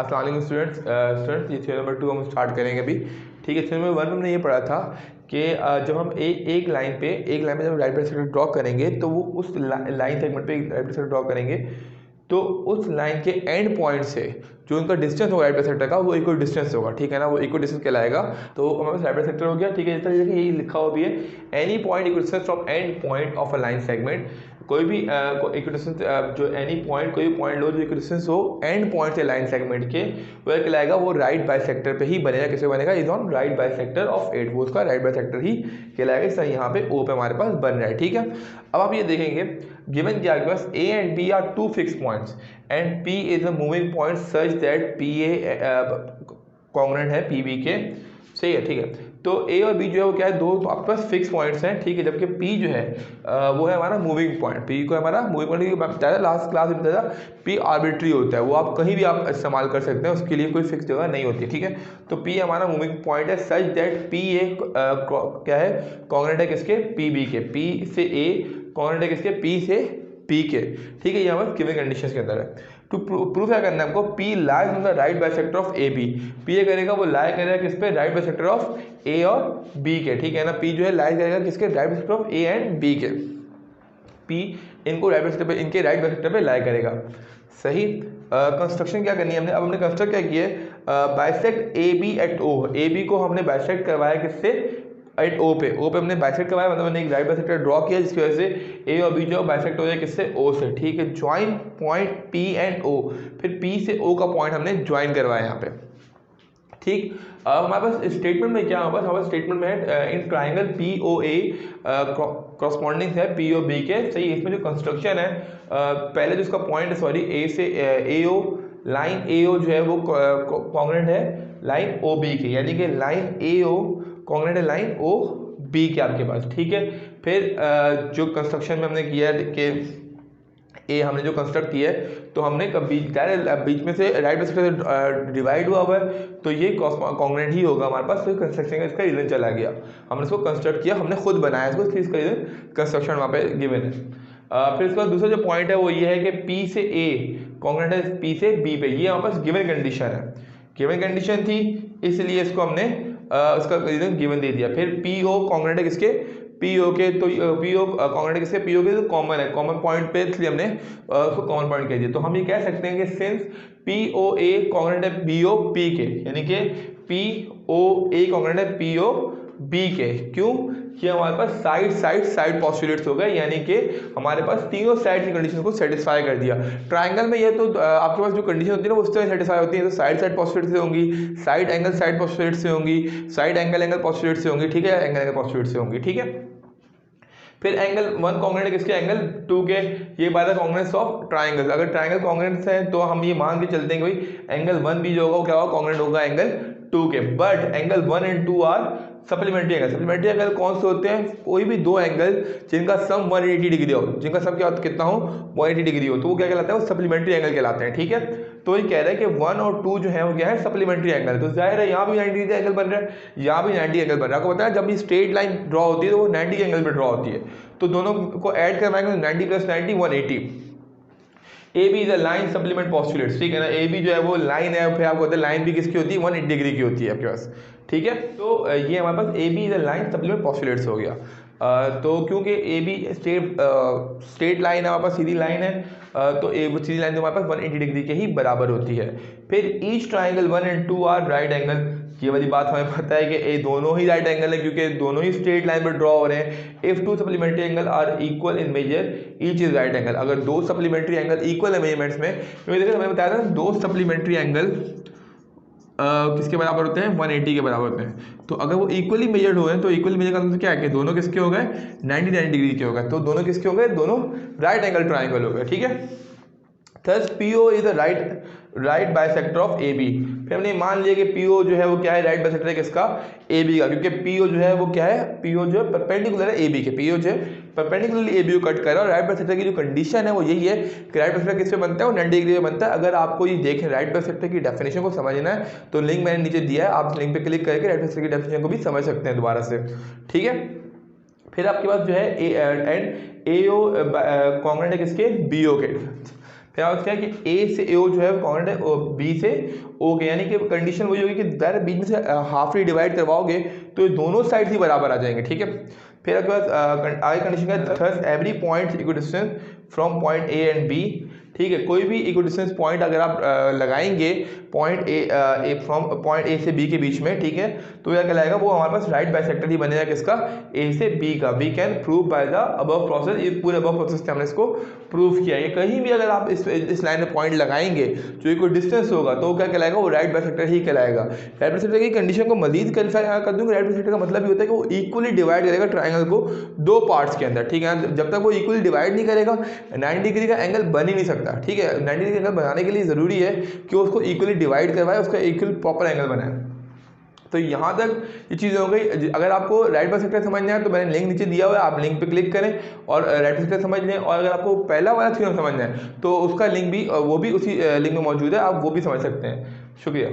अस्सलाम वालेकुम स्टूडेंट्स, ये थ्योरम नंबर 2 हम स्टार्ट करेंगे अभी। ठीक है, थ्योरम नंबर 1 में हमने ये पढ़ा था कि जब हम एक लाइन पे जब राइट बाइसेक्टर ड्रॉ करेंगे तो वो उस लाइन सेगमेंट पे राइट बाइसेक्टर ड्रॉ करेंगे तो उस लाइन के एंड पॉइंट से जो उनका डिस्टेंस होगा राइट बाइसेक्टर का वो इक्वल डिस्टेंस होगा। ठीक है ना, वो इक्वल डिस्टेंस कहलाएगा। तो हमारे पास राइट बाइसेक्टर हो गया। ठीक है, जैसे यही लिखा हुआ भी है, any point equal distance from and point of a line segment. कोई भी इक्वल डिस्टेंस जो एनी पॉइंट कोई भी पॉइंट लो जो इक्वल डिस्टेंस हो एंड पॉइंट से लाइन सेगमेंट के, वो कहलाएगा वो राइट बाइसेक्टर पे ही बनेगा। किसे बनेगा? Is on right bisector of 8, वो उसका राइट बाइसेक्टर ही कहलाएगा। सर यहाँ पे ओ पे हमारे पास बन रहा है। ठीक है, अब आप ये देखेंगे गिवन क्या आपके पास A and B are two fix points and P is a moving point such that P A congruent है पी बी के। सही है। ठीक है, तो ए और बी जो है वो क्या है, दो तो आपके पास फिक्स पॉइंट्स हैं। ठीक है, जबकि पी जो है वो है हमारा मूविंग पॉइंट। पी को हमारा मूविंग पॉइंट बताया लास्ट क्लास में बताया, पी आर्बिट्री होता है, वो आप कहीं भी आप इस्तेमाल कर सकते हैं, उसके लिए कोई फिक्स जगह नहीं होती है। ठीक है, तो पी हमारा मूविंग पॉइंट है सच दैट पी ए क्या है, कॉन्ग्रुएंट है किसके? पी बी के। पी से ए कॉन्ग्रुएंट है किसके? पी से पी के। ठीक है, ये हमारे गिवन कंडीशंस के अंदर है। टू प्रूफ क्या करना है हमको? P lies on the right bisector of A B. P ये करेगा, वो लाई करेगा किस पे? राइट बाइसेक्टर ऑफ ए और बी के। ठीक है ना, पी जो है लाई करेगा किसके? Right bisector of A and B के। पी इनको राइट बाइसेक्टर पे, इनके राइट बाइसेक्टर पे लाई करेगा। सही। कंस्ट्रक्शन क्या करनी है हमने? अब हमने कंस्ट्रक्ट क्या किया है? Bisect A B at O. A B को हमने बाइसेक्ट करवाया किससे? एट ओ पे। ओ पे हमने बाइसेक्ट करवाया, मतलब हमने एक राइट बाइसेक्टर ड्रॉ किया जिसकी वजह से ए और बी जो बाइसेक्ट हो जाए किससे? ओ से। ठीक है, ज्वाइन पॉइंट पी एंड ओ, फिर पी से ओ का पॉइंट हमने ज्वाइन करवाया यहाँ पे। ठीक, अब हमारे पास स्टेटमेंट में क्या है? हमारे पास स्टेटमेंट में है in triangle P O A corresponding है पी ओ बी के। सही, इसमें जो कंस्ट्रक्शन है पहले जो इसका पॉइंट है, सॉरी, ए से ए ओ, लाइन ए ओ जो है वो कॉन्ग्रुएंट है लाइन ओ बी के, यानी कि लाइन ए ओ कॉन्ग्रुएंट है लाइन ओ बी के आपके पास। ठीक है, फिर जो कंस्ट्रक्शन में हमने किया है कि ए हमने जो कंस्ट्रक्ट किया है, तो हमने बीच में से राइट बाइसेक्टर से डिवाइड हुआ है, तो ये कॉन्ग्रुएंट ही होगा हमारे पास। तो कंस्ट्रक्शन का इसका रीजन चला गया, हमने इसको कंस्ट्रक्ट किया, हमने खुद बनाया इसको, इसका रीजन कंस्ट्रक्शन वहाँ पे गिवन है। फिर इसका दूसरा जो पॉइंट है वो ये है कि पी से ए कॉन्ग्रुएंट है पी से बी पे। ये हमारे पास गिवन कंडीशन है, गिवन कंडीशन थी, इसलिए इसको हमने उसका रीजन गिवन दे दिया। फिर पी ओ कॉन्ग्रुएंट है किसके? पी ओ के। तो पी ओ कॉन्ग्रुएंट है किसके? पी ओ के, तो कॉमन है, कॉमन पॉइंट पे, इसलिए हमने उसको कॉमन पॉइंट कह दिया। तो हम ये कह सकते हैं कि सिंस पी ओ ए कॉन्ग्रुएंट है पी ओ पी के, यानी कि पी ओ ए कॉन्ग्रुएंट है पी ओ बी के। क्यों? कि हमारे पास साइड पॉस्टुलेट्स हो गए, यानी कि हमारे पास तीनों साइड की कंडीशन को सेटिस्फाई कर दिया। ट्राइंगल में ये तो आपके पास जो कंडीशन होती है ना वो उस तरह सेटिस्फाई होती है, तो साइड पॉस्टुलेट से होंगी, साइड एंगल पॉस्टुलेट से होंगी, साइड एंगल पॉस्टुलेट से होंगी। ठीक है, एंगल पॉस्टुलेट से होंगी। ठीक है, फिर एंगल 1 कॉन्ग्रुएंट है किसके? एंगल 2 के। ये बात है कॉन्ग्रुएंस ऑफ ट्राइंगल। अगर ट्राइंगल कॉन्ग्रुएंस है तो हम ये मान के चलते हैं कि भाई एंगल 1 भी जो होगा वो क्या होगा? कॉन्ग्रुएंट होगा एंगल 2 के। But angle 1 and 2 are supplementary angle. Supplementary angle कौन से होते हैं? कोई भी दो एंगल जिनका सम 180 डिग्री हो, जिनका सम क्या होता कितना हो? 180 डिग्री हो, तो वो क्या कहलाता है? वो सप्लीमेंट्री एंगल कहलाते हैं। ठीक है, तो ये कह रहा है कि 1 और 2 जो है वो क्या है? Supplementary angle. तो जाहिर है यहाँ भी 90 डिग्री एंगल बन रहा है, यहाँ भी 90 एंगल बन रहा है। आपको पता है जब ये स्ट्रेट लाइन ड्रॉ होती है तो वो 90 एंगल में ड्रॉ होती है, तो दोनों को ऐड करवाएंगे 90 plus 90 180। A B is a line supplement postulates. ठीक है ना, ए बी जो है वो लाइन है, फिर आपको पता है लाइन भी किसकी होती है? 180 डिग्री की होती है आपके पास। ठीक है, तो ये हमारे पास A B is a line supplement postulates हो गया। तो क्योंकि ए बी स्ट्रेट लाइन है हमारे पास, सीधी लाइन है, तो ए सीधी लाइन तो हमारे पास 180 डिग्री के ही बराबर होती है। फिर each triangle 1 and 2 are right angle. ये वाली बात हमें पता है कि ए दोनों ही राइट एंगल है क्योंकि दोनों ही स्ट्रेट लाइन पर ड्रॉ हो रहे हैं। If two supplementary angle are equal in measure each is right angle. अगर दो सप्लीमेंट्री एंगल इक्वल है मेजरमेंट्स में, क्योंकि देखिए हमें बताया था दो सप्लीमेंट्री एंगल किसके बराबर होते हैं? 180 के बराबर होते हैं। तो अगर वो इक्वली मेजर्ड हुए हैं तो इक्वली मेजर का मतलब क्या है कि दोनों किसके हो गए? 90 डिग्री के हो गए। तो दोनों किसके हो गए? दोनों राइट एंगल ट्राइंगल हो गए। ठीक है, thus P O is the right bisector of A B. फिर हमने मान लिया कि पी ओ जो है वो क्या है? राइट बाइसेक्टर है किसका? ए बी का, क्योंकि पी ओ जो है वो क्या है? पी ओ जो है परपेंडिकुलर है ए बी के। पी ओ जो है परपेंडिकुलरली ए बी को कट कर रहा है, और राइट बाइसेक्टर की जो कंडीशन है वो यही है कि राइट बाइसेक्टर किस पे बनता है? वो 90 डिग्री पे बनता है। अगर आपको ये देखें राइट बाइसेक्टर की डेफिनेशन को समझना है तो लिंक मैंने नीचे दिया है, आप लिंक पे क्लिक करके राइट बाइसेक्टर की डेफिनेशन को भी समझ सकते हैं दोबारा से। ठीक है, फिर आपके पास जो है ए ओ कॉन्ग्रुएंट है किसके? बी ओ के। फिर आपका क्या है कि ए से ओ जो है वो कॉन्ग्रुएंट है बी से ओ के, यानी कि कंडीशन वही होगी कि दर बीच में से हाफली डिवाइड करवाओगे तो ये दोनों साइड ही बराबर आ जाएंगे, ठीक है। फिर आपके पास आगे कंडीशन का थर्स every point equal distance from point A and B, ठीक है। कोई भी इक्वल डिस्टेंस पॉइंट अगर आप लगाएंगे पॉइंट ए फ्रॉम पॉइंट ए से बी के बीच में, ठीक है, तो क्या कहलाएगा, वो हमारे पास राइट बाइसेक्टर ही बनेगा किसका, ए से बी का। We can prove by the above process, ये पूरे अबव प्रोसेस से हमने इसको प्रूव किया है। कहीं भी अगर आप इस लाइन में पॉइंट लगाएंगे जो कोई डिस्टेंस होगा तो क्या कहलाएगा, वो राइट बाइसेक्टर ही कहलाएगा। राइट बाइसेक्टर की कंडीशन को मजीद क्लैरिफाई कर दूंगा। राइट बाइसेक्टर का मतलब ये होता है कि वो इक्वली डिवाइड करेगा ट्राइंगल को दो पार्ट्स के अंदर, ठीक है। जब तक वो इक्वली डिवाइड नहीं करेगा 90 डिग्री का एंगल बन ही नहीं सकता, ठीक है। 90 डिग्री का एंगल बनाने के लिए ज़रूरी है कि उसको इक्वली डिवाइड करवाए, उसका इक्वल प्रॉपर एंगल बनाए। तो यहाँ तक ये चीज़ें हो गई। अगर आपको राइट बाइसेक्टर समझना है तो मैंने लिंक नीचे दिया हुआ है, आप लिंक पे क्लिक करें और राइट बाइसेक्टर समझ लें। और अगर आपको पहला वाला थ्योरम समझना है तो उसका लिंक भी, वो भी उसी लिंक में मौजूद है, आप वो भी समझ सकते हैं। शुक्रिया।